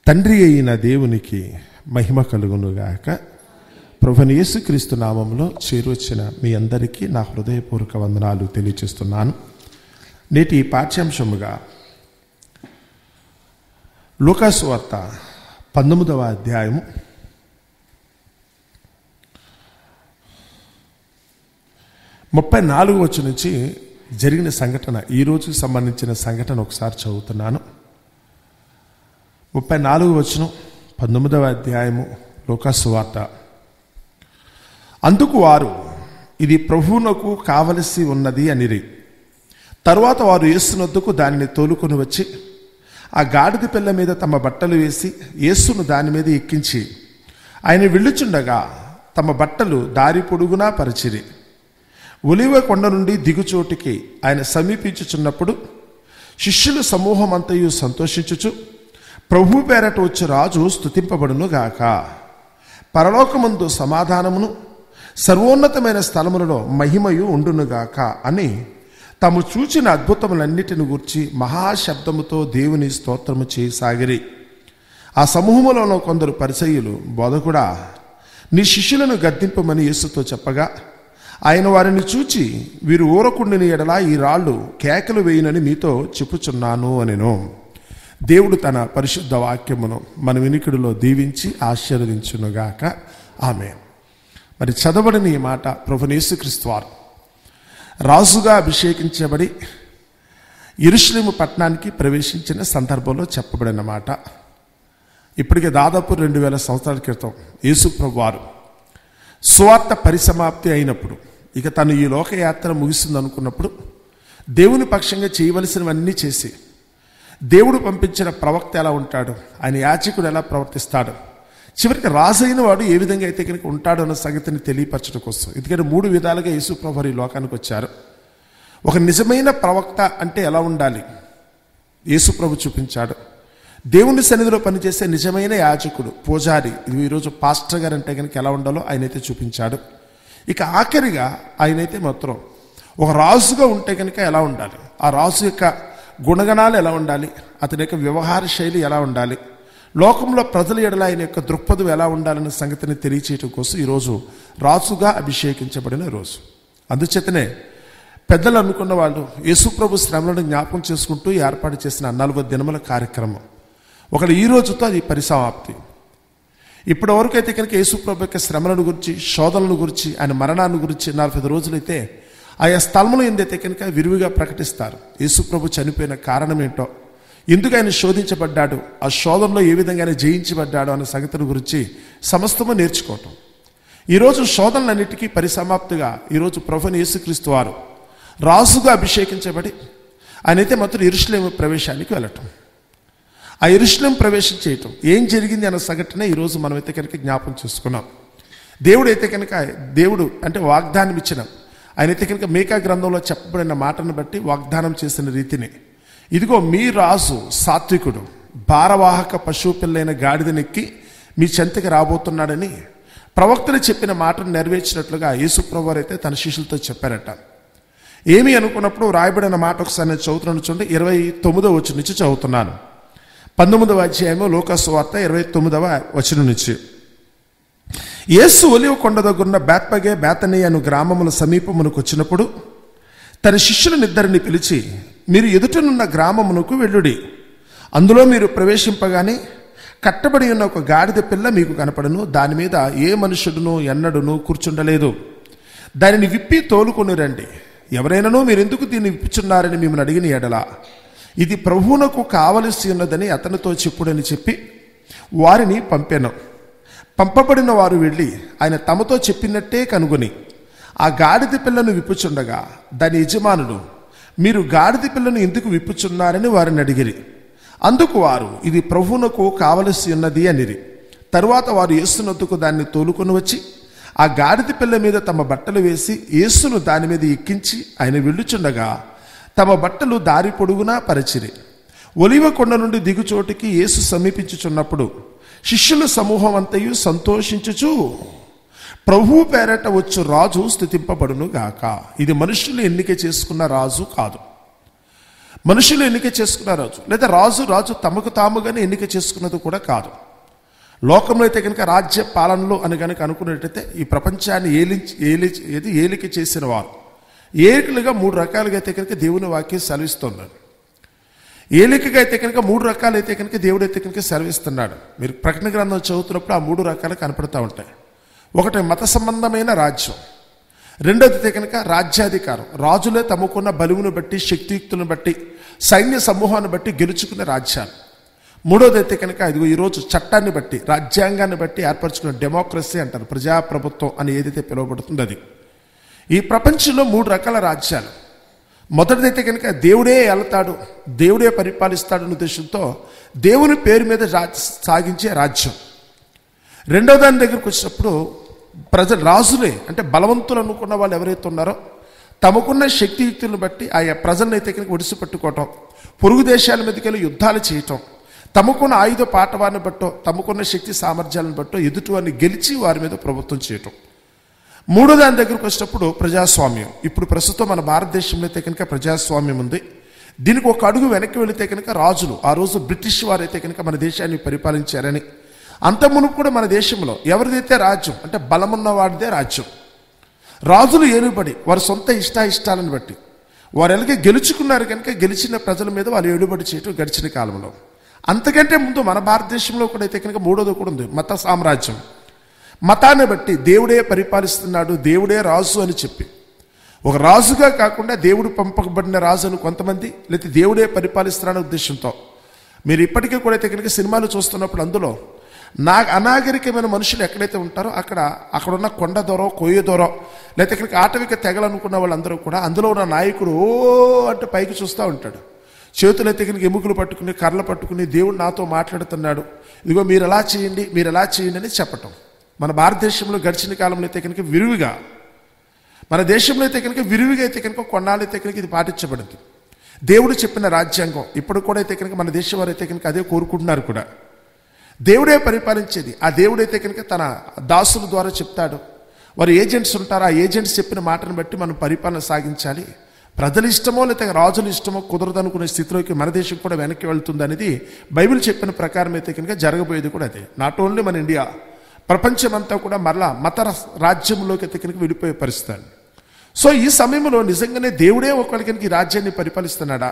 తండ్రి అయిన దేవునికి మహిమ కలుగునుగాక. ప్రభువైన యేసుక్రీస్తు నామములో చేరువచ్చిన మీ అందరికీ నా హృదయపూర్వక వందనాలు తెలియజేస్తున్నాను. నేటి పాఠ్యాంశముగా లూకాసు వార్త 19వ అధ్యాయము 34వ వచనం నుంచి జరిగిన సంఘటన, ఈ రోజుకి సంబంధించిన సంఘటన ఒకసారి చదువుతున్నాను. 34వ వచనం 19వ అధ్యాయము లూకాసు వార్త. అందుకు వారు, ఇది ప్రభువునకు కావలసి ఉన్నది అనిరి. తరువాత వారు యేసునొద్దకు దానిని తోలుకొని వచ్చి ఆ గాడిద పిల్ల మీద తమ బట్టలు వేసి యేసును దాని మీద ఎక్కించి ఆయన వెళ్ళుచుండగా తమ బట్టలు దారి పొడుగునా పరిచిరి. ఒలివ కొండ నుండి దిగుచోటికి ఆయన సమీపించుచున్నప్పుడు శిష్యుల సమూహం అంతయు సంతోషించుచు, ప్రభు పేరట వచ్చి రాజు స్తుతింపబడును గాక, పరలోకమందు సమాధానమును సర్వోన్నతమైన స్థలములలో మహిమయు ఉండునుగాక అని తాము చూచిన అద్భుతములన్నిటిని గూర్చి మహాశబ్దముతో దేవుని స్తోత్రము చేయసాగిరి. ఆ సమూహములోనూ కొందరు పరిసయ్యులు, బోధకుడా, నీ శిష్యులను గద్దింపమని యేసుతో చెప్పగా ఆయన వారిని చూచి, వీరు ఊరకుండిన ఎడల ఈ రాళ్ళు కేకలు వేయునని మీతో చెప్పుచున్నాను అనెను. దేవుడు తన పరిశుద్ధ వాక్యమును మన వినికిడిలో దీవించి ఆశీర్వదించునుగాక. ఆమేన్. మరి చదవబడిన ఈ మాట ప్రభువైన యేసుక్రీస్తు వారు రాజుగా అభిషేకించబడి యెరూషలేము పట్టణానికి ప్రవేశించిన సందర్భంలో చెప్పబడిన మాట. ఇప్పటికే దాదాపు 2000 సంవత్సరాల క్రితం యేసు ప్రభు వారు సువార్త పరిసమాప్తి అయినప్పుడు, ఇక తను ఈ లోకయాత్ర ముగిసిందనుకున్నప్పుడు దేవుని పక్షంగా చేయవలసినవన్నీ చేసి, దేవుడు పంపించిన ప్రవక్త ఎలా ఉంటాడు, ఆయన యాజకుడు ఎలా ప్రవర్తిస్తాడు, చివరికి రాజు అయిన వాడు ఏ విధంగా అయితే కనుక ఉంటాడు అన్న సంగతిని తెలియపరచడం కోసం, ఎందుకంటే 3 విధాలుగా యేసు ప్రభు ఈ లోకానికి వచ్చారు. ఒక నిజమైన ప్రవక్త అంటే ఎలా ఉండాలి యేసు ప్రభు చూపించాడు. దేవుని సన్నిధిలో పనిచేసే నిజమైన యాజకుడు, పూజారి, ఇది ఈరోజు పాస్టర్ గారు అంటే కనుక ఎలా ఉండాలో ఆయనైతే చూపించాడు. ఇక ఆఖరిగా ఆయనైతే మాత్రం ఒక రాజుగా ఉంటే కనుక ఎలా ఉండాలి, ఆ రాజు యొక్క గుణగణాలు ఎలా ఉండాలి, అతని యొక్క వ్యవహార శైలి ఎలా ఉండాలి, లోకంలో ప్రజల ఎడల ఆయన యొక్క దృక్పథం ఎలా ఉండాలనే సంగతిని తెలియచేయడం కోసం ఈరోజు రాజుగా అభిషేకించబడిన రోజు. అందుచేతనే పెద్దలు అనుకున్న వాళ్ళు యేసుప్రభు శ్రమలను జ్ఞాపకం చేసుకుంటూ ఏర్పాటు చేసిన 40 దినముల కార్యక్రమం ఒకటి ఈ రోజుతో అది పరిసమాప్తి. ఇప్పటి వరకు అయితే కనుక యేసుప్రభు యొక్క శ్రమలను గురించి, శోధనల గురించి, ఆయన మరణాన్ని గురించి 45 రోజులైతే ఆయా స్థలములు ఏందైతే కనుక విరివిగా ప్రకటిస్తారు. యేసుప్రభు చనిపోయిన కారణం ఏంటో, ఎందుకు ఆయన శోధించబడ్డాడు, ఆ శోధనలో ఏ విధంగా ఆయన జయించబడ్డాడు అనే సంగతుల గురించి సమస్తము నేర్చుకోవటం. ఈరోజు శోధనలన్నిటికీ పరిసమాప్తిగా ఈరోజు ప్రభువైన యేసుక్రీస్తు వారు రాజుగా అభిషేకించబడి ఆయనైతే మాత్రం యెరూషలేము ప్రవేశానికి వెళ్ళటం, ఆ యెరూషలేము ప్రవేశం చేయటం, ఏం జరిగింది అన్న సంఘటన ఈరోజు మనమైతే కనుక జ్ఞాపకం చేసుకున్నాం. దేవుడు అయితే కనుక, దేవుడు అంటే వాగ్దానం ఇచ్చిన, ఆయనైతే కనుక మీకా గ్రంథంలో చెప్పబడిన మాటను బట్టి వాగ్దానం చేసిన రీతిని, ఇదిగో మీ రాజు సాత్వికుడు, భారవాహక పశువు పిల్లైన గాడిదనెక్కి మీ చెంతకి రాబోతున్నాడని ప్రవక్తలు చెప్పిన మాటను నెరవేర్చినట్లుగా యేసు ప్రభువారు అయితే తన శిష్యులతో చెప్పారట. ఏమి అనుకున్నప్పుడు రాయబడిన మాట ఒకసారి నేను చదువుతున్నాను చూడండి. 29వ వచనం నుంచి చదువుతున్నాను. 19వ అధ్యాయము లూకాసు వార్త 29వ వచనం నుంచి. యేసు ఒలివ కొండ దగ్గరున్న బేత్పగే బేతనీ అను గ్రామముల సమీపమునకు వచ్చినప్పుడు తన శిష్యులనిద్దరిని పిలిచి, మీరు ఎదుటనున్న గ్రామమునకు వెళ్ళుడి. అందులో మీరు ప్రవేశింపగానే కట్టబడి ఉన్న ఒక గాడిద పిల్ల మీకు కనపడను. దాని మీద ఏ మనుషుడును ఎన్నడును కూర్చుండలేదు. దానిని విప్పి తోలుకొని రండి. ఎవరైనానో మీరు ఎందుకు దీన్ని విప్పుచున్నారని మిమ్మల్ని అడిగిన ఎడల, ఇది ప్రభువునకు కావలసి ఉన్నదని అతనితో చెప్పుడని చెప్పి వారిని పంపెను. పంపబడిన వారు వెళ్ళి ఆయన తమతో చెప్పినట్టే కనుగొని ఆ గాడిద పిల్లను విప్పుచుండగా దాని యజమానుడు, మీరు గాడిద పిల్లను ఎందుకు విప్పుచున్నారని వారిని అడిగిరి. అందుకు వారు, ఇది ప్రభువునకు కావలసి ఉన్నది అనిరి. తరువాత వారు యేసునొద్దకు దాన్ని తోలుకొని వచ్చి ఆ గాడిద పిల్ల మీద తమ బట్టలు వేసి యేసును దాని మీద ఎక్కించి ఆయన వెళ్ళుచుండగా తమ బట్టలు దారి పొడుగునా పరిచిరి. ఒలివ కొండ నుండి దిగుచోటికి యేసు సమీపించుచున్నప్పుడు శిష్యుల సమూహం అంతయు సంతోషించుచు, ప్రభువు పేరట వచ్చు రాజు స్తుతింపబడును గాక. ఇది మనుషులు ఎన్నిక చేసుకున్న రాజు కాదు. మనుషులు ఎన్నిక చేసుకున్న రాజు, లేదా రాజు తమకు తాముగానే ఎన్నిక చేసుకున్నది కూడా కాదు. లోకంలో అయితే కనుక రాజ్య పాలనలో అని కనుక అనుకున్నట్టయితే ఈ ప్రపంచాన్ని ఏలిక చేసిన వారు ఏలికలుగా 3 రకాలుగా అయితే కనుక దేవుని వాక్యం సెలవిస్తున్నాడు. ఏలికగా అయితే కనుక 3 రకాలు అయితే కనుక దేవుడు అయితే కనుక సెలవిస్తున్నాడు. మీరు ప్రకటన గ్రంథం చదువుతున్నప్పుడు ఆ 3 రకాలు కనపడుతూ ఉంటాయి. ఒకటి మత సంబంధమైన రాజ్యం, రెండోది అయితే కనుక రాజ్యాధికారం, రాజులే తమకున్న బలువును బట్టి శక్తియుక్తులను బట్టి సైన్య సమూహాన్ని బట్టి గెలుచుకునే రాజ్యాలు. మూడోది అయితే కనుక ఇదిగో ఈరోజు చట్టాన్ని బట్టి రాజ్యాంగాన్ని బట్టి ఏర్పరచుకున్న డెమోక్రసీ అంటారు, ప్రజాప్రభుత్వం అని ఏదైతే పిలువబడుతుందో అది. ఈ ప్రపంచంలో 3 రకాల రాజ్యాలు. మొదటిదైతే కనుక దేవుడే వెళ్తాడు, దేవుడే పరిపాలిస్తాడన్న ఉద్దేశంతో దేవుని పేరు మీద సాగించే రాజ్యం. రెండో దాని దగ్గరికి వచ్చినప్పుడు రాజులే అంటే బలవంతులు అనుకున్న వాళ్ళు ఎవరైతే ఉన్నారో తమకున్న శక్తియుక్తులను బట్టి ఆయా ప్రజలను అయితే కనుక ఒడిసిపెట్టుకోవటం, పొరుగు దేశాల మీదకి వెళ్ళి యుద్ధాలు చేయటం, తమకున్న ఆయుధ పాటవాన్ని బట్టో తమకున్న శక్తి సామర్థ్యాలను బట్టో ఎదుటివారిని గెలిచి వారి మీద ప్రభుత్వం చేయటం. మూడో దాని దగ్గరకు వచ్చినప్పుడు ప్రజాస్వామ్యం. ఇప్పుడు ప్రస్తుతం మన భారతదేశంలో అయితే కనుక ప్రజాస్వామ్యం ఉంది. దీనికి ఒక అడుగు వెనక్కి వెళితే కనుక రాజులు, ఆ రోజు బ్రిటిష్ వారు అయితే కనుక మన దేశాన్ని పరిపాలించారని, అంత మునుపు కూడా మన దేశంలో ఎవరిదైతే రాజ్యం అంటే బలమున్న వాడిదే రాజ్యం. రాజులు ఏలుబడి వారి సొంత ఇష్టాలను బట్టి వారు ఎలాగే గెలుచుకున్నారు కనుక గెలిచిన ప్రజల మీద వాళ్ళు ఏలుబడి చేయటం గడిచిన కాలంలో. అంతకంటే ముందు మన భారతదేశంలో కూడా అయితే కనుక మూడోది కూడా ఉంది, మత సామ్రాజ్యం. మతాన్ని బట్టి దేవుడే పరిపాలిస్తున్నాడు, దేవుడే రాజు అని చెప్పి ఒక రాజుగా కాకుండా దేవుడు పంపబడిన రాజు అని కొంతమంది, లేకపోతే దేవుడే పరిపాలిస్తున్నాడనే ఉద్దేశంతో మీరు ఇప్పటికీ కూడా అయితే కనుక సినిమాలు చూస్తున్నప్పుడు అందులో అనాగరికమైన మనుషులు ఎక్కడైతే ఉంటారో అక్కడున్న కొండ దొరో కొయ్య దొరో లేకపోతే ఇక్కడికి ఆటవిక తెగలనుకున్న వాళ్ళందరూ కూడా అందులో ఉన్న నాయకుడు ఓ అంటే పైకి చూస్తూ ఉంటాడు, చేతులు అయితే కనుక ఎముకలు పట్టుకుని కర్రలు పట్టుకుని దేవుడు నాతో మాట్లాడుతున్నాడు, ఇదిగో మీరు ఎలా చేయండి అని చెప్పటం. మన భారతదేశంలో గడిచిన కాలంలో అయితే కనుక విరివిగా అయితే కనుక కొన్నాళ్ళు అయితే కనుక ఇది పాటించబడింది. దేవుడు చెప్పిన రాజ్యాంగం ఇప్పుడు కూడా అయితే కనుక మన దేశం వారు అయితే కనుక అదే కోరుకుంటున్నారు కూడా. దేవుడే పరిపాలించేది, ఆ దేవుడైతే కనుక తన దాసుల ద్వారా చెప్తాడు. వారు ఏజెంట్స్ ఉంటారు, ఆ ఏజెంట్స్ చెప్పిన మాటను బట్టి మనం పరిపాలన సాగించాలి. ప్రజల ఇష్టమో లేకపోతే రాజుల ఇష్టమో కుదరదనుకునే స్థితిలోకి మన దేశం కూడా వెనక్కి వెళ్తుంది అనేది బైబిల్ చెప్పిన ప్రకారం అయితే కనుక జరగబోయేది కూడా అదే. నాట్ ఓన్లీ మన ఇండియా, ప్రపంచమంతా కూడా మరలా మత రాజ్యంలోకి అయితే కనుక విడిపోయే పరిస్థితి. సో ఈ సమయంలో నిజంగానే దేవుడే ఒకరికి ఈ రాజ్యాన్ని పరిపాలిస్తున్నాడా?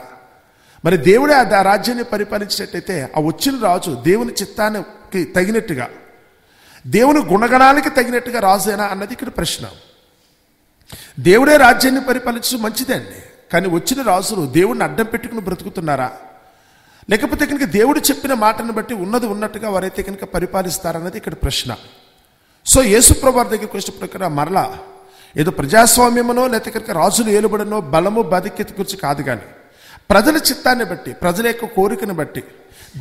మరి దేవుడే ఆ రాజ్యాన్ని పరిపాలించినట్టయితే ఆ వచ్చిన రాజు దేవుని చిత్తానికి తగినట్టుగా, దేవుని గుణగణాలకి తగినట్టుగా రాజేనా అన్నది ఇక్కడ ప్రశ్న. దేవుడే రాజ్యాన్ని పరిపాలించడం మంచిదే అండి, కానీ వచ్చిన రాజులు దేవుడిని అడ్డం పెట్టుకుని బ్రతుకుతున్నారా? లేకపోతే కనుక దేవుడు చెప్పిన మాటను బట్టి ఉన్నది ఉన్నట్టుగా వారైతే కనుక పరిపాలిస్తారన్నది ఇక్కడ ప్రశ్న. సో యేసుప్రభు వారి దగ్గరికి వచ్చినప్పుడు ఇక్కడ మరలా ఏదో ప్రజాస్వామ్యమనో లేకపోతే కనుక రాజులు ఏలుబడనో బలము బాధిక్యత గురించి కాదు, కానీ ప్రజల చిత్తాన్ని బట్టి ప్రజల యొక్క కోరికను బట్టి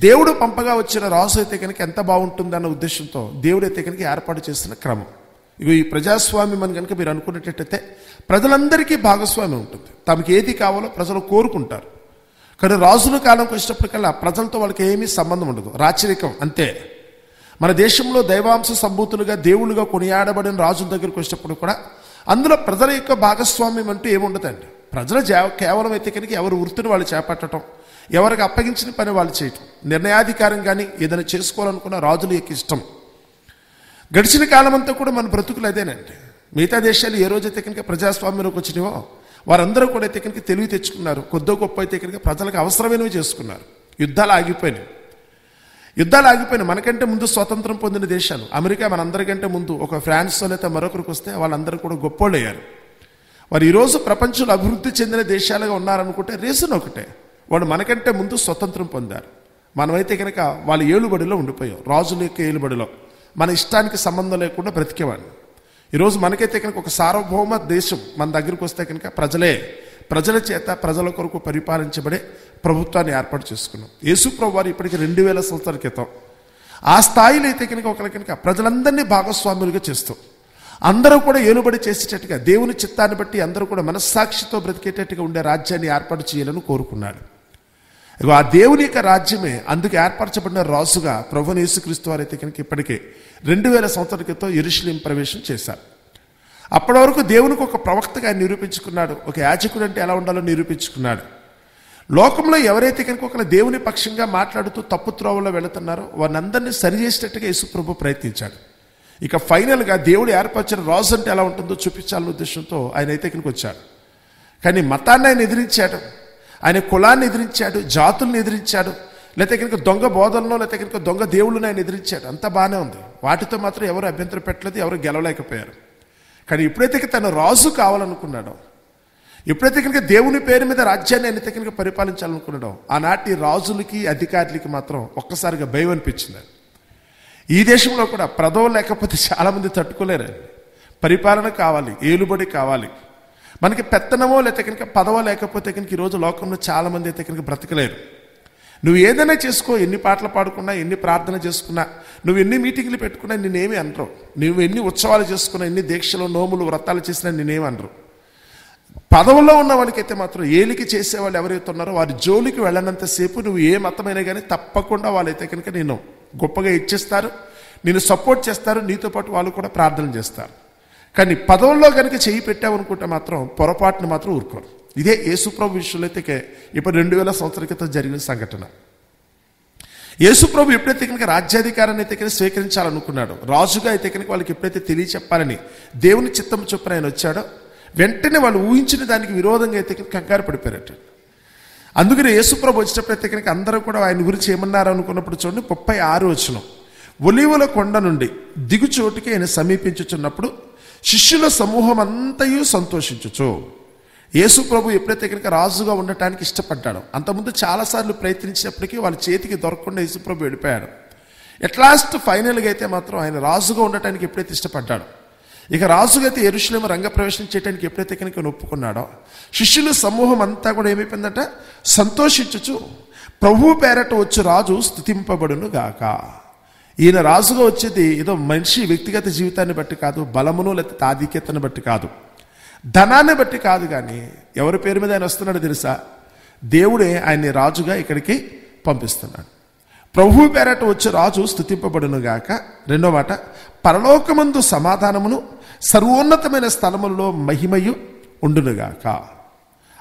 దేవుడు పంపగా వచ్చిన రాజు అయితే కనుక ఎంత బాగుంటుందన్న ఉద్దేశంతో దేవుడు అయితే కనుక ఏర్పాటు చేసిన క్రమం. ఇక ఈ ప్రజాస్వామ్యం అని కనుక మీరు అనుకున్నట్టయితే ప్రజలందరికీ భాగస్వామ్యం ఉంటుంది, తమకి ఏది కావాలో ప్రజలు కోరుకుంటారు. కానీ రాజుల కాలంకి వచ్చినప్పటికల్లా ప్రజలతో వాళ్ళకి ఏమీ సంబంధం ఉండదు, రాచరికం అంతే. మన దేశంలో దైవాంశ సంభూతులుగా దేవుళ్ళుగా కొనియాడబడిన రాజుల దగ్గరికి వచ్చినప్పుడు కూడా అందులో ప్రజల యొక్క భాగస్వామ్యం అంటూ ఏముండదండి. ప్రజలు కేవలం అయితే కనుక ఎవరు వృత్తిని వాళ్ళు చేపట్టడం, ఎవరికి అప్పగించిన పని వాళ్ళు చేయటం, నిర్ణయాధికారం కానీ ఏదైనా చేసుకోవాలనుకున్న రాజుల యొక్క ఇష్టం. గడిచిన కాలం అంతా కూడా మన బ్రతుకులు అదేనండి. మిగతా దేశాలు ఏ రోజైతే కనుక ప్రజాస్వామ్యంలోకి వచ్చినావో వారందరూ కూడా అయితే కనుక తెలివి తెచ్చుకున్నారు, కొద్దో గొప్ప అయితే కనుక ప్రజలకు అవసరమైనవి చేసుకున్నారు. యుద్ధాలు ఆగిపోయినాయి. మనకంటే ముందు స్వాతంత్రం పొందిన దేశాలు అమెరికా మనందరికంటే ముందు ఒక ఫ్రాన్స్ లేదా మరొకరికి వస్తే వాళ్ళందరూ కూడా గొప్పోళ్ళు అయ్యారు. వారు ఈరోజు ప్రపంచంలో అభివృద్ధి చెందిన దేశాలుగా ఉన్నారనుకుంటే రీజన్ ఒకటే, వాళ్ళు మనకంటే ముందు స్వతంత్రం పొందారు. మనమైతే కనుక వాళ్ళ ఏలుబడిలో ఉండిపోయాం, రాజుల యొక్క ఏలుబడిలో మన ఇష్టానికి సంబంధం లేకుండా బ్రతికేవాడిని. ఈరోజు మనకైతే కనుక ఒక సార్వభౌమ దేశం మన దగ్గరికి వస్తే కనుక ప్రజల చేత ప్రజల కొరకు పరిపాలించబడే ప్రభుత్వాన్ని ఏర్పాటు చేసుకున్నాం. యేసుప్రభు వారు ఇప్పటికీ 2000 సంవత్సరాల క్రితం ఆ స్థాయిలో అయితే కనుక కనుక ప్రజలందరినీ భాగస్వాములుగా చేస్తూ అందరూ కూడా ఏలుబడి చేసేటట్టుగా దేవుని చిత్తాన్ని బట్టి అందరూ కూడా మనస్సాక్షితో బ్రతికేటట్టుగా ఉండే రాజ్యాన్ని ఏర్పాటు చేయాలని కోరుకున్నాడు. ఆ దేవుని యొక్క రాజ్యమే అందుకు ఏర్పరచబడిన రాజుగా ప్రభువైన యేసుక్రీస్తు వారు అయితే కనుక ఇప్పటికే 2000 సంవత్సరాల క్రితం యెరూషలేము ప్రవేశం చేశారు. అప్పటి వరకు దేవునికి ఒక ప్రవక్తగా ఆయన నిరూపించుకున్నాడు, ఒక యాజకుడు అంటే ఎలా ఉండాలో నిరూపించుకున్నాడు. లోకంలో ఎవరైతే కనుక ఒక దేవుని పక్షంగా మాట్లాడుతూ తప్పు త్రోవలో వెళుతున్నారో వారిని అందరినీ సరిచేసేటట్టుగా యేసుప్రభు ప్రయత్నించాడు. ఇక ఫైనల్గా దేవుడు ఏర్పరిచిన రాజు అంటే ఎలా ఉంటుందో చూపించాలనే ఉద్దేశంతో ఆయన అయితే కనుక వచ్చాడు. కానీ మతాన్ని ఆయన ఎదిరించాడు, ఆయన కులాన్ని ఎదిరించాడు, జాతుల్ని ఎదిరించాడు, లేకపోతే కనుక దొంగ బోధనలో లేకపోతే కనుక దొంగ దేవుళ్ళని ఆయన ఎదిరించాడు. అంతా బాగానే ఉంది, వాటితో మాత్రం ఎవరు అభ్యంతరం పెట్టలేదు, ఎవరు గెలవలేకపోయారు. కానీ ఎప్పుడైతే తను రాజు కావాలనుకున్నాడో, ఎప్పుడైతే కనుక దేవుని పేరు మీద రాజ్యాన్ని ఆయన కనుక పరిపాలించాలనుకున్నాడో, ఆనాటి రాజులకి అధికారులకి మాత్రం ఒక్కసారిగా భయం అనిపించింది. ఈ దేశంలో కూడా పదవులు లేకపోతే చాలామంది తట్టుకోలేరు. పరిపాలన కావాలి, ఏలుబడి కావాలి. మనకి పెత్తనమో లేకపోతే కనుక పదవో లేకపోతే కనుక ఈరోజు లోకంలో చాలామంది అయితే కనుక బ్రతకలేరు. నువ్వు ఏదైనా చేసుకో, ఎన్ని పాటలు పాడుకున్నా, ఎన్ని ప్రార్థన చేసుకున్నా, నువ్వు ఎన్ని మీటింగ్లు పెట్టుకున్నా నేనేమి అనరు. నువ్వు ఎన్ని ఉత్సవాలు చేసుకున్నా, ఎన్ని దీక్షలు నోములు వ్రతాలు చేసినా నేనేమి అనరు. పదవుల్లో ఉన్న వాళ్ళకైతే మాత్రం ఏలికి చేసేవాళ్ళు ఎవరైతే ఉన్నారో వారి జోలికి వెళ్ళనంతసేపు నువ్వు ఏ మతమైనా కానీ తప్పకుండా వాళ్ళైతే కనుక నేను గొప్పగా ఇచ్చేస్తారు, నేను సపోర్ట్ చేస్తారు, నీతో పాటు వాళ్ళు కూడా ప్రార్థన చేస్తారు. కానీ పదవుల్లో కనుక చేయి పెట్టావు అనుకుంటే మాత్రం పొరపాటును మాత్రం ఊరుకోరు. ఇదే యేసుప్రభు విషయంలో అయితే ఇప్పుడు 2000 సంవత్సరాల క్రితం జరిగిన సంఘటన. యేసుప్రభు ఎప్పుడైతే కనుక రాజ్యాధికారాన్ని అయితే కనుక స్వీకరించాలనుకున్నాడు, రాజుగా అయితే కనుక వాళ్ళకి ఎప్పుడైతే తెలియచెప్పాలని దేవుని చిత్తం చొప్పున ఆయన వచ్చాడో, వెంటనే వాళ్ళు ఊహించిన దానికి విరోధంగా అయితే కనుక కంగారు పడిపోయారట. అందుకని యేసుప్రభు వచ్చేటప్పుడైతే కనుక అందరూ కూడా ఆయన గురించి ఏమన్నారు అనుకున్నప్పుడు చూడండి, 36 వచనం. ఒలీవల కొండ నుండి దిగుచోటికి ఆయన సమీపించుచున్నప్పుడు శిష్యుల సమూహం అంతయు సంతోషించుచు. యేసుప్రభు ఎప్పుడైతే కనుక రాజుగా ఉండటానికి ఇష్టపడ్డాడు, అంతకుముందు చాలాసార్లు ప్రయత్నించినప్పటికీ వాళ్ళ చేతికి దొరకకుండా యేసుప్రభు వెళ్ళిపోయాడు. ఎట్ లాస్ట్ ఫైనల్గా అయితే మాత్రం ఆయన రాజుగా ఉండటానికి ఎప్పుడైతే ఇష్టపడ్డాడు, ఇక రాజుగా అయితే యెరూషలేము రంగప్రవేశం చేయడానికి ఎప్పుడైతే కనుక ఒప్పుకున్నాడో, శిష్యుల సమూహం అంతా కూడా ఏమైపోయిందంట, సంతోషించుచు ప్రభువు పేరట వచ్చి రాజు స్తుతింపబడును గాక. ఈయన రాజుగా వచ్చేది ఏదో మనిషి వ్యక్తిగత జీవితాన్ని బట్టి కాదు, బలమును లేకపోతే ఆధిక్యతను బట్టి కాదు, ధనాన్ని బట్టి కాదు. కానీ ఎవరి పేరు మీద ఆయన వస్తున్నాడో తెలుసా? దేవుడే ఆయన్ని రాజుగా ఇక్కడికి పంపిస్తున్నాడు. ప్రభువు పేరట వచ్చి రాజు స్తుతింపబడును గాక. రెండో మాట, పరలోకమందు సమాధానమును సర్వోన్నతమైన స్థలములలో మహిమయు ఉండునుగాక.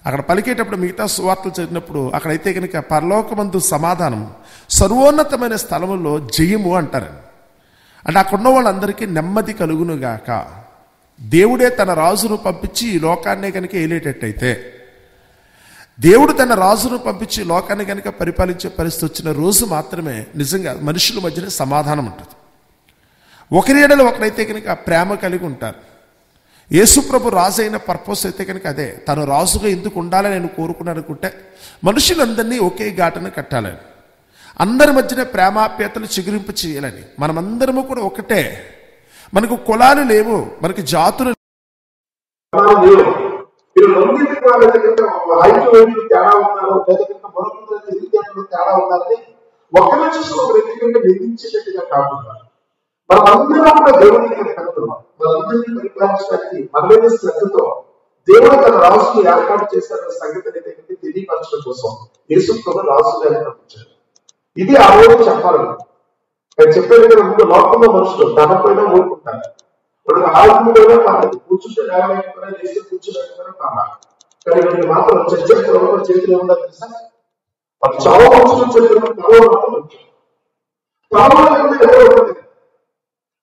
అక్కడ పలికేటప్పుడు మిగతా సువార్తలు చదివినప్పుడు అక్కడైతే కనుక పరలోకమందు సమాధానము సర్వోన్నతమైన స్థలములో జయము అంటారండి. అంటే అక్కడున్న వాళ్ళందరికీ నెమ్మది కలుగునుగాక. దేవుడే తన రాజును పంపించి ఈ లోకాన్నే కనుక ఏలేటట్టయితే, దేవుడు తన రాజును పంపించి లోకాన్ని కనుక పరిపాలించే పరిస్థితి వచ్చిన రోజు మాత్రమే నిజంగా మనుషుల మధ్యన సమాధానం ఉంటుంది. ఒకరి ఎడల ఒకరైతే కనుక ప్రేమ కలిగి ఉంటారు. యేసుప్రభు రాజు అయిన పర్పస్ అయితే కనుక అదే, తను రాజుగా ఎందుకు ఉండాలని నేను కోరుకున్నాను అనుకుంటే మనుషులందరినీ ఒకే ఘాటన కట్టాలని, అందరి మధ్యన ప్రేమాప్యతలు చిగురింపు చేయాలని. మనమందరము కూడా ఒకటే, మనకు కులాలు లేవు, మనకి జాతులు మనమందరం కూడా దేవునికి కలుగుతున్నాం. మనందరినీ పరిపాలించడానికి మనమైన శ్రద్ధతో దేవుడు తన రాజును ఏర్పాటు చేశారన్న సంగతిని తెలియపరచడం కోసం యేసుప్రభు రాజుగా పంపించారు. ఇది ఆ రోజు చెప్పాలని ఆయన చెప్పారు కదా. ముందు లోకంలో మనుషులు ధనపైన ఊరుకుంటారు, వాడికి ఆత్మీయుడైనా కాదు, కూర్చుంటే లేవలేకపోయినా చేస్తే కూర్చోలేకపోయినా కావాలి. కానీ వీళ్ళు మాత్రం చర్చలో చేతులు ఏమన్నా తెలుసా? వాళ్ళు చాలా మనుషులు చేతులు పదవ మాత్రం వచ్చారు.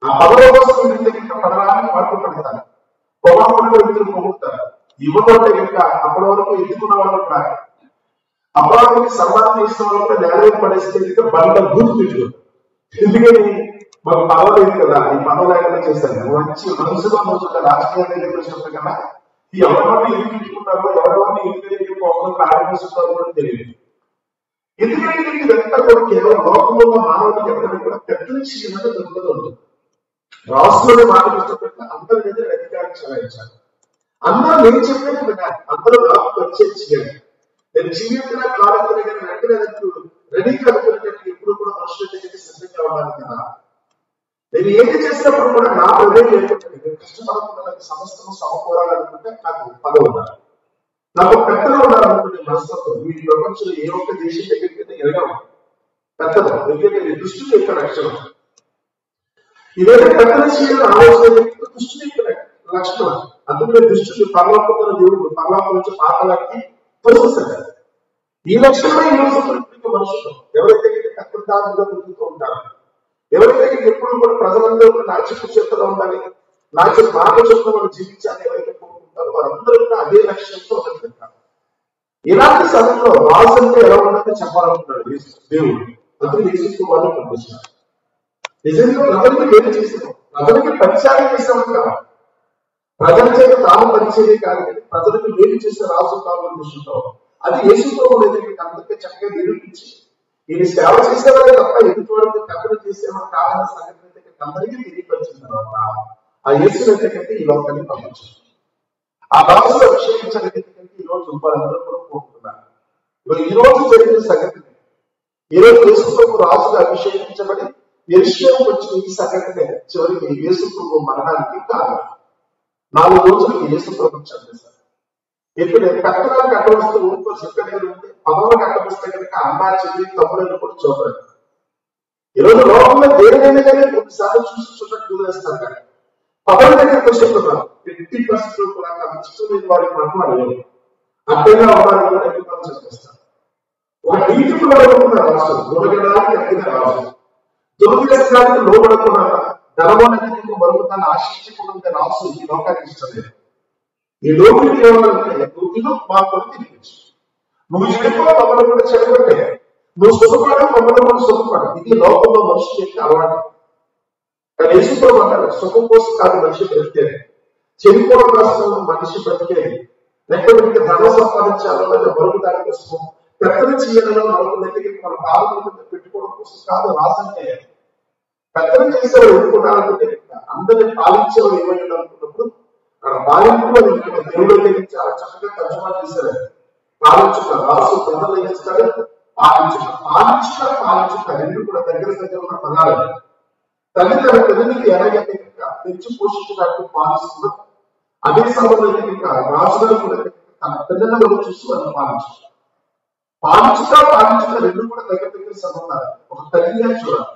ఆ పదవ కోసం పడడానికి పడుతుంటారు, పొగకుండా వ్యక్తులు పొగుతారు. ఇవ్వకుంటే కనుక అప్పటి వరకు ఎదుర్కొన్న వాళ్ళు కూడా అప్పటికి సన్మానం చేసిన వాళ్ళు నేల పడేస్తే బండ బూతు పెట్టుకుంటారు. ఎందుకని మాకు పదవ లేదు కదా, ఈ పదవ లేకుండా చేశారు. మంచి మనసుగా మనుషులు రాజకీయాలు చెప్పినప్పుడు కదా ఈ ఎవరెవరిని ఎందుకు పెట్టుకుంటారో, ఎవరెవరిని ఎందుకు ప్రారంభిస్తున్నారో కూడా తెలియదు. ఎందుకంటే ఇదంతా కూడా కేవలం లోకంలో మానవుడికి ఎవరైనా కూడా పెద్దలు చేయమని దొరుకుతూ ఉంటుంది. రాష్ట్రంలో మాట ఇష్టపడిన అందరి మీద అధికారం చెలాయించాలి. అందరూ నేను చెప్పినట్టు వినాలి, అందరూ నాకు పరిచయం చేయాలి. నేను జీవితంలో కాలంలో కానీ వెంటనే రెడీగా అనుకునేటట్టు ఎప్పుడు కూడా మనుషుల దగ్గరికి సిద్ధంగా ఉండాలి కదా. నేను ఏది చేసినప్పుడు కూడా నా ప్రజలు లేకుంటే నేను కష్టపడకుండా నాకు సమస్తము సమకూరాలనుకుంటే నాకు పదవి ఉండాలి, నాకు పెద్దలు ఉండాలనుకుంటే మనస్తత్వం. ఈ ప్రపంచంలో ఏ ఒక్క దేశం దగ్గరికి ఎలాగా పెద్దలు, ఎందుకంటే దృష్టిలో యొక్క రక్షణ. ఇవైతే పెద్దల చేయాలని ఆలోచన దృష్టి యొక్క లక్షణం. అందుకనే దృష్టి పరలోకంలో దేవుడు పరలోకం నుంచి పాతాళానికి తోసేశాడు. ఈ లక్షణమే ఈ రోజు మనుషులు ఎవరైతే కట్టుదారులుగా ముందుతూ ఉంటారు, ఎవరైతే ఎప్పుడు కూడా ప్రజలందరూ నా చెప్పు చేతుల్లో ఉండాలి, నా చెప్పు మాట చెప్తూ వాళ్ళు జీవించాలి ఎవరైతే కోరుకుంటారో వారందరూ కూడా అదే లక్ష్యంతో వెళ్తారు. ఇలాంటి సమయంలో రాజు అంటే ఎలా ఉంటుందో చెప్పాలనుకున్నాడు దేవుడు. అందుకే యేసు వాళ్ళు పంపించారు. నిజంగా ప్రజలకి వేరు చేసాం, ప్రజలకి పరిచయం చేసామని కాదు, ప్రజల చేత తాను పరిచయం కాదు, ప్రజలకు వేరు చేసే రాజు కావాలని దృష్టితో అది యేసుతో అందరికీ చక్కగా నిరూపించి ఈయన సేవ చేసేవారే తప్ప ఎదుటి వాళ్ళకి కథలు చేసేవారు కావాలన్న సంగతి అందరికీ తెలియపరిచిన తర్వాత ఆ యేసు దగ్గరికి ఈ లోకాన్ని పంపించారు. ఆ రాజులు అభిషేకించడానికి ఈ రోజు వాళ్ళందరూ కూడా కోరుకుంటున్నారు. ఈ రోజు జరిగిన సంగతిని, ఈ రోజు యేసుప్రభు రాజుగా అభిషేకించబడి యెరూషలేముకు వచ్చిన ఈ సంగతినే చివరికి యేసుప్రభు మరణానికి కారణం. 4 రోజులకి యేసుప్రభు చంపేశారు. ఇప్పుడు కట్టడానికి అడ్డవస్తే ఊరికో చెప్పే ఉంటే పదవులకు అడ్డవస్తే కనుక అన్నా చెల్లి తమ్ముడని కూడా చూడలేదు. ఈరోజు లోకంలో దేనినైనా కానీ కొన్నిసార్లు చూసినట్టు వదిలేస్తారు, కానీ పదవి దగ్గరికి చెప్తున్నారు 50% కూడా నాకు ఇష్టమైన వారికి మాట్లాడలేదు, అడ్డంగా వారికి కూడా చెప్పేస్తారు. ఒక నీటి కూడా రాజు దురగడానికి ఎక్కిన రాజు, దురదృష్టానికి లోపడకున్న ధనవానికి మరుగుతాన్ని ఆశించకుండా రాజు ఈ లోకానికి ఇష్టం లేదు. ఈ లోపలికి ఏమంటే నువ్వు మా కొడు తినిపించు, నువ్వు చెడుకో మమ్మల్ని కూడా చెడగొట్టే, నువ్వు సుఖపడు మమ్మల్ని కూడా సుఖపడు. ఇది లోకంలో మనుషులు యొక్క అలవాటు. కానీ యేసుప్రభు అంటారు సుఖం కోసం కాదు మనిషి బ్రతికేది, చెడిపోవడం కోసం మనిషి బ్రతికేది, లేకపోతే ధనం సంపాదించాలో లేదా మరుగు దాని కోసం పెద్దలు చేయాలలో మరొక దగ్గరికి మన పాలన పెట్టుకోవడం కోసం కాదు. రాజంటే పెద్దలు చేసేవారు ఎదుర్కొన్నారనుకుంటే అందరినీ పాలించేవారు ఏమైనా అనుకున్నప్పుడు అక్కడ పాలింపు అని దేవుడు దగ్గర చాలా చక్కగా తర్జుమా చేశారు. పాలించుట రాసు ప్రజలు ఏం చేస్తారు, పాలించుట పాలించుట రెండు కూడా దగ్గర ఉన్న పదాలు. తల్లి తన పిల్లలకి ఎలాగైతే తెచ్చి పోషించడానికి పాలిస్తుందో అదే సమయంలో రాజుగారు కూడా తన పిల్లలను చూసి వాళ్ళు పాలించుట రెండు కూడా దగ్గర సంబంధాలు. ఒక తల్లిగా చూడాలి.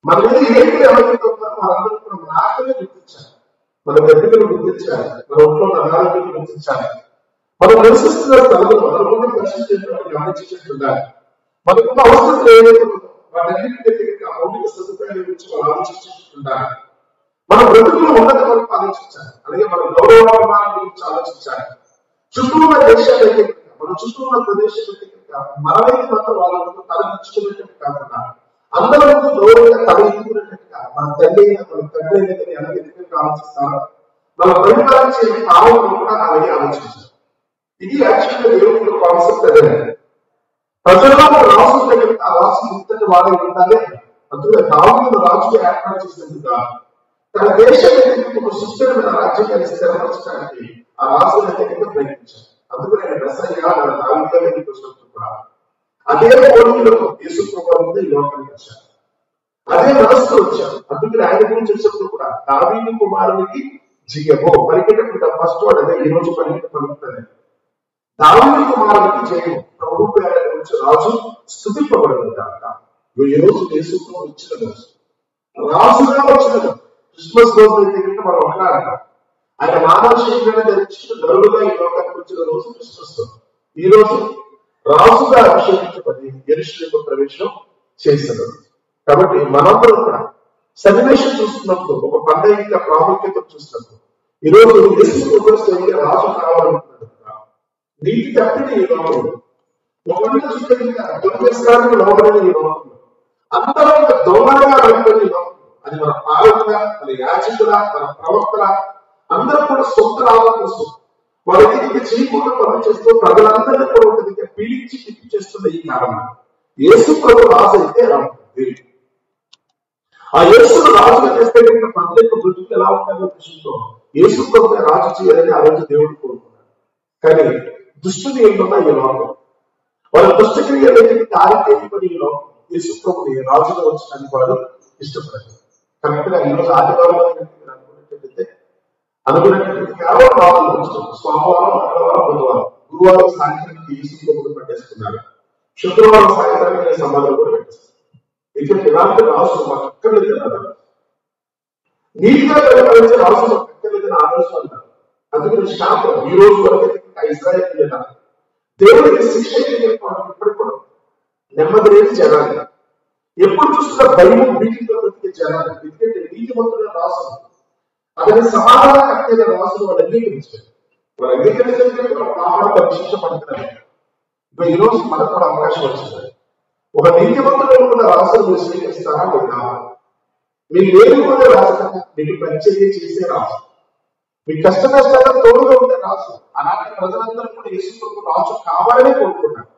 మన మీద ఏంటి ఎవరైతే ఉన్నారో వాళ్ళందరూ కూడా నాకనే గుర్తించాలి, మన వెతుకలు గుర్తించాలి, మన ఒంట్లో అనారోగ్యం గుర్తించాలి, మనం నివసిస్తున్న స్థలంలో మనకున్న పరిస్థితులను గమనించుకుంటుండాలి. మనకున్న అవసరం ఏదైతే ఉందో వాటన్నింటి మౌలిక సదుపాయాల గురించి మనం ఆలోచించుకుంటుండాలి. మన బ్రతుకులు ఉన్నత వరకు ఆలోచించాలి, అలాగే మన గౌరవాల గురించి ఆలోచించాలి. చుట్టూ ఉన్న దేశాలైతే మన చుట్టూ ఉన్న ప్రదేశాలైతే మనమైతే మాత్రం వాళ్ళకు తలదించుకునేటట్టు కాకుండా అందరూ గౌరవంగా తల ఎత్తుకునేటట్టుగా మన తల్లి మన తండ్రి దగ్గర ఎలా ఎదుగుగా ఆలోచిస్తారో మన పరిపాలించే కాలంలో కూడా అలాగే ఆలోచించాలి. ఇది యాక్చువల్గా దేవుడి కాన్సెప్ట్ అదే. ప్రజల్లో రాసు దగ్గర ఆ రాసు ఇంతటి వాడే ఉండాలి. అందుకే దావీదును రాజుగా ఏర్పాటు చేసినందుగా తన దేశాన్ని ఒక సుస్థిరమైన రాజ్యాన్ని స్థిరపరచడానికి ఆ రాజు దగ్గర ప్రయత్నించారు. అందుకే నేను మెస్సయ్యగా దావీదుగా కూడా అదే పోటీలకు యేసుప్రభువు ఈ లోకానికి వచ్చారు, అదే మనస్సు వచ్చారు. అందుకని ఆయన గురించి వచ్చినప్పుడు కూడా దావీదు కుమారునికి జయము పలికేటప్పుడు ఫస్ట్ వాడు అదే ఈ రోజు పలుకుతుంది, దావీదు కుమారునికి జయము, ప్రభు పేరు గురించి రాజు స్తుతింపబడింది కాక. ఈ రోజు యేసుప్రభు వచ్చిన రోజు, రాజుగా వచ్చిన రోజు. క్రిస్మస్ రోజు అయితే మనం ఒకలాగా ఆయన మానవ శరీరాన్ని ధరించిన నరుడుగా ఈ లోకానికి వచ్చిన రోజు క్రిస్మస్ రోజు. ఈ రోజు రాజుగా అభిషేకించబడి యెరూషలేము ప్రవేశం చేశారు. కాబట్టి మనందరం కూడా సన్నివేశం చూస్తున్నప్పుడు ఒక పండుగ ప్రాముఖ్యత చూస్తున్నప్పుడు ఈరోజు యేసు రాజు కావాలనుకుంటున్నారు. నీటి తప్పిన ఈ లోకంలో ఒకటి దుర్వ్యసనానికి లోపడిన ఈ లోకంలో అందరూ దొంగలుగా పడిపోయిన ఈ లోకంలో అది మన పాలకుల, మన యాజకుల, మన ప్రవక్తల అందరూ కూడా సొంత లాభం కోసం వాళ్ళ దగ్గర చేయకుండా పనులు చేస్తూ ప్రజలందరినీ కూడా ఒక దగ్గర పీడించి పిచ్చి చేస్తున్న ఈ కాలంలో యేసు ప్రభు రాజు అయితే ఎలా ఉంటుంది? ఆ యేసును రాజుగా చేస్తే కనుక ప్రజల యొక్క బృతులు ఎలా ఉంటాయో దృష్టితో యేసు ప్రభు రాజు చేయాలని ఆ రోజు దేవుడు కోరుకున్నాడు. కానీ దుష్టుని ఏమన్నా ఈ లోకం వాళ్ళ దుష్టక్రియలు ఆరితేపడి ఈ లోకం యేసు ప్రభుని రాజుగా వచ్చడానికి వాడు ఇష్టపడదు. కరెక్ట్ గా ఈరోజు ఆదివారం అనుకున్నట్టు కేవలం రాజులు వచ్చారు. సోమవారం, మంగళవారం, బుధవారం, గురువారం సాయంత్రానికి యేసు ప్రభుని పట్టేసుకున్నారు. శుక్రవారం సాయంత్రానికి సమాధానం కూడా పెట్టేస్తారు. ఇక్కడ ఇలాంటి రాజు మాకు అక్కర్లేదు కదా, నీటిగా పరిపాలించే రాజు మాకు అక్కర్లేదని ఆలోచన అంటారు. అందుకని శాపం ఈ రోజు వరకు ఇజ్రాయేల్ దేవుడికి శిక్ష ఇప్పటికి కూడా నెమ్మది లేని జనాలు, ఎప్పుడు చూస్తున్న భయం వీటితో బ్రతికే జనాలు. ఎందుకంటే నీతిమంతుల రాసులు, అతని సమాధాన కట్టైన రాసులు వాళ్ళు అంగీకరించారు. వాళ్ళు అంగీకరించే పాపాలు పరీక్షించబడుతున్నారు. ఇప్పుడు ఈ రోజు మనకు కూడా అవకాశం వచ్చింది. ఒక నీతిమంతులు ఉన్న రాసులు మీరు స్వీకరిస్తారా లేదా? మీకు లేకపోతే రాసు కదా, మీకు పరిచర్య చేసే రాసు, మీ కష్ట నష్టాలకు తోడుగా ఉండే రాసు. అలాంటి ప్రజలందరూ కూడా యేసు ప్రభు రాజు కావాలని కోరుకున్నారు.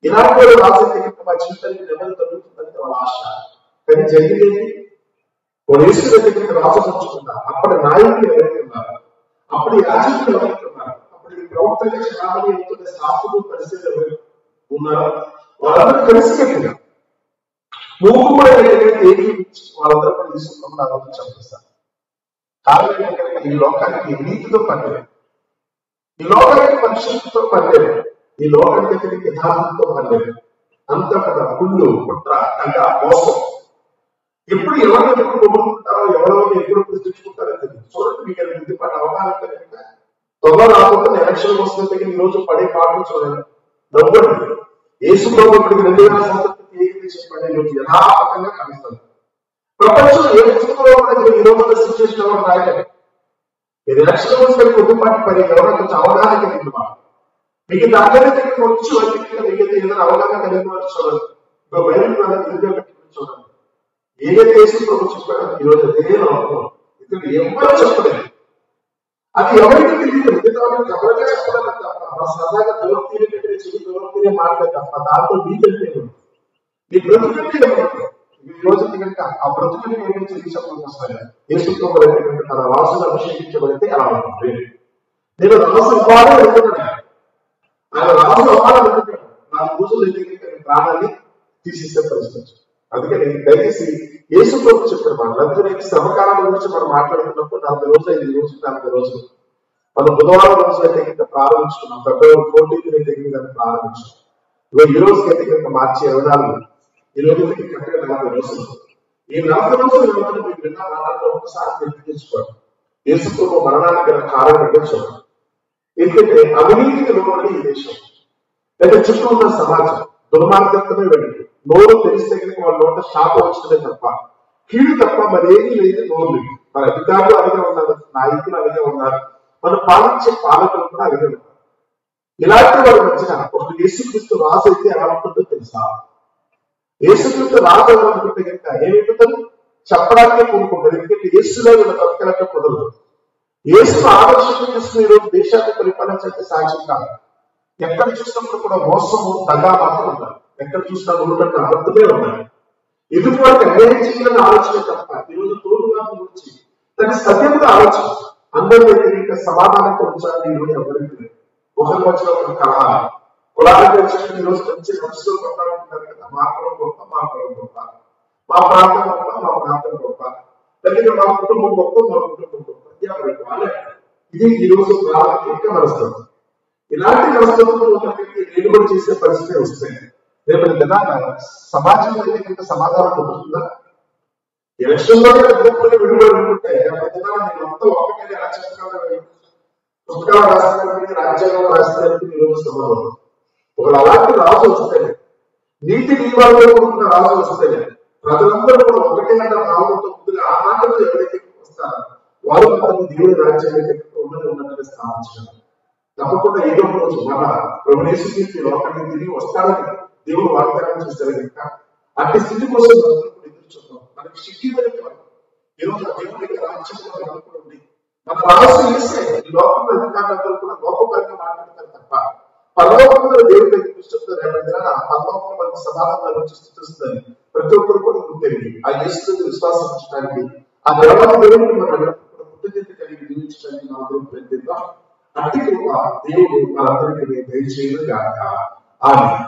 ఇలాంటి వాళ్ళు రాసైతే కనుక మా జీవితానికి నెమ్మది తగ్గుతుందని వాళ్ళ ఆశ. కానీ జరిగింది, వాళ్ళు యేసు దగ్గరికి రాజు పంచుకున్నారు. అప్పటి నాయకులు ఎవరైతే ఉన్నారు, అప్పటి యాజకులు ఎవరైతే ఉన్నారు, అప్పటి ప్రవక్తగా క్షణాలని అవుతున్న శాస్త్రులు పరిస్థితి ఎవరైతే ఉన్నారో వాళ్ళందరూ కలిసి పెట్టినారు. మూడు కూడా ఏకీపించి వాళ్ళందరూ కూడా తీసుకున్న రోజు చంపిస్తారు. కారణం ఏంటంటే ఈ లోకానికి నీతితో పనిలేదు, ఈ లోకానికి పరిశుద్ధితో పనిలేదు, ఈ లోకానికి యథార్థంతో పనిలేదు. అంతా కదా కుళ్ళు, కుట్ర, కంట, మోసం. ఎప్పుడు ఎవరిని ఎప్పుడు కొనుక్కుంటారో, ఎవరెవరిని ఎప్పుడు ప్రశ్నించుకుంటారో తెలియదు. చూడండి, మీకు బుద్ధిపాటు అవగాహన కలిగిన త్వరలో రాకుండా ఎలక్షన్ వస్తుంది. ఈ రోజు పడే పాటలు చూడండి, నవ్వండి. యేసు ప్రభు ఇప్పటికి 2000 సంవత్సరాలు చెప్పండి, ఈరోజు యథార్థంగా కనిపిస్తుంది. ప్రపంచం ఏ పుస్తకంలో కూడా ఈ రోజు సిచ్యువేషన్ రాయలేదు. మీరు ఎలక్షన్ వస్తే కొద్దిపాటి పని ఎవరైనా కొంచెం అవగాహన కలిగిన వాళ్ళు, మీకు దాంట్లోనే దగ్గర వచ్చి మీకు ఏదైనా అవగాహన కలిగిన వాళ్ళు చూడండి. ఇప్పుడు బయట చూడండి, ఏదైతే యేసు ప్రభు చెప్పాడో ఈరోజు అదే నమ్మకం. ఇక్కడ ఎవరు చెప్పలేదు, అది ఎవరికి తెలియదు. ఎవరికే చెప్పలేదు తప్ప సరదాగా దూరం తీరేటట్టు చెడు దూరం తీరే మాట్లాడే తప్ప దాంట్లో నీకంటే మీ బ్రతుకంటే ఈ రోజు కనుక ఆ బ్రతుకుని ఏంటంటే చెప్పడం వస్తాయి. యేసు ప్రభు తన రాసులు అభిషేకించబడితే అలా ఉంటుంది. నేను రాసు అవ్వాలని అనుకుంటున్నాను, ఆయన రాసు అవ్వాలని అనుకుంటున్నాను. నా రోజులు అయితే ప్రాణాన్ని తీసేసే పరిస్థితి. అందుకని దయచేసి యేసు ప్రభు చెప్పిన మాట శ్రమకాలం గురించి మనం మాట్లాడుతున్నప్పుడు 40 రోజులు 5 రోజులు 40 రోజులు మనం బుధవారం రోజు అయితే ప్రారంభించుకున్నాం. ఫిబ్రవరి 14 అయితే ప్రారంభించాం. ఈ రోజుకి అయితే కనుక మార్చి 24, ఈ రోజు కరెక్ట్గా 40 రోజులు. ఈ 40 రోజులు మీకు విన్న మాటల్లో ఒకసారి గుర్తించుకోండి. యేసు ప్రభు మరణానికి గల కారణం ఏంటో చూడండి. ఎందుకంటే అవినీతికి లోబడి ఈ దేశం, లేదా చుట్టూ ఉన్న సమాజం దుర్మార్గమే వెళ్ళింది. నోరు తెలిస్తే కనుక వాళ్ళ నోట శాపం వచ్చిందే తప్ప కీడు తప్ప మరేమీ లేదు. నోరు మన అధికారులు అలాగే ఉన్నారు, నాయకులు అలాగే ఉన్నారు, మనం పాలించే పాలకులు కూడా అలాగే ఉన్నారు. ఇలాంటి వారి మధ్యన ఒక యేసుక్రీస్తు రాజు అయితే ఎలా ఉంటుందో తెలుసా? యేసుక్రీస్తు రాజు అనుకుంటే కనుక ఏమిటో చెప్పడానికే కోరుకుంటారు. ఎందుకంటే యేసులో వీళ్ళ బతకలకే కుదరదు. యేసును ఆదర్శంగా చేసుకుని ఈరోజు దేశాన్ని పరిపాలించే సాధ్యం కాదు. ఎక్కడ చూసినప్పుడు కూడా మోసము, దగా మాత్రం ఉన్నారు. ఎక్కడ చూసినా నూరుగంట అబద్ధమే ఉన్నాయి. ఎదుటి వారికి అన్యాయం చేయాలని ఆలోచన తప్ప ఈరోజు తోడు వారి గురించి దాన్ని సత్యంగా ఆలోచన అందరూ ఇంకా సమాధానంతో ఉంచాలని ఈరోజు ఎవరికి లేదు. ఒకరి మధ్యలో ఒక కలహ, కులానికి వచ్చిన ఈరోజు మంచి మనసులో కొట్టాలంటున్నారు కదా. మా కులం గొప్ప, మా కులం గొప్ప, మా ప్రాంతం గొప్ప, మా ప్రాంతం గొప్ప, లేకపోతే మా కుటుంబం గొప్ప, మా కుటుంబం గొప్ప. ఇది ఈ రోజు ప్రాథమిక మనస్తత్వం. ఇలాంటి మనస్తత్వం నిలుబడి చేసే పరిస్థితి వస్తాయి. రేపటి దినాన సమాజంలో అయితే సమాధానం పొందుతుందా? ఎలక్షన్లోనే విడుదల అనుకుంటే రేపటి దినాన నేను మొత్తం ఒకటే ఎలా చెప్పగలను? పుస్తకాలు రాస్తానికి, రాజ్యాంగంలో రాస్తానికి ఈరోజు సమాధానం. ఒకళ్ళు అలాంటి రాజు వస్తేనే, నీతి నియమాలతో కూడుకున్న రాజు వస్తేనే ప్రజలందరూ కూడా ఒకటే భావంతో ముందుగా ఆ మాటలు ఎవరైతే వస్తారో వాళ్ళు మాత్రం దేవుడి రాజ్యాన్ని ఉన్నట్టుగా స్థాపించారు. తప్పకుండా ఏదో ఒక రోజు మన ప్రభునేశ్వరి లోకాన్ని తిరిగి వస్తారని దేవుడు వాగ్దానం చేస్తారు కనుక అట్టి స్థితి కోసం ఎదురు చూద్దాం. మనకి శక్తి ఈరోజు దేవుడి రాజ్యంలో అనుకోండి. మన రాజు చేస్తే ఈ లోకంలో అధికారులందరూ కూడా లోకపరంగా మాట్లాడతారు తప్ప పరలోకంలో దేవుడి దగ్గర చూస్తుంటారు. ఏమైనా పరలోకంలో మనకి సమాధానం స్థితిస్తుందని ప్రతి ఒక్కరు కూడా తెలియదు. ఆ యేసు విశ్వాసం ఉంచడానికి, ఆ దేవాలయ దేవుడిని మనం కృతజ్ఞత కలిగి జీవించడానికి మనం ప్రయత్నిద్దాం. అట్టి దేవుడు మనందరికీ దయచేయను గాక. ఆమేన్.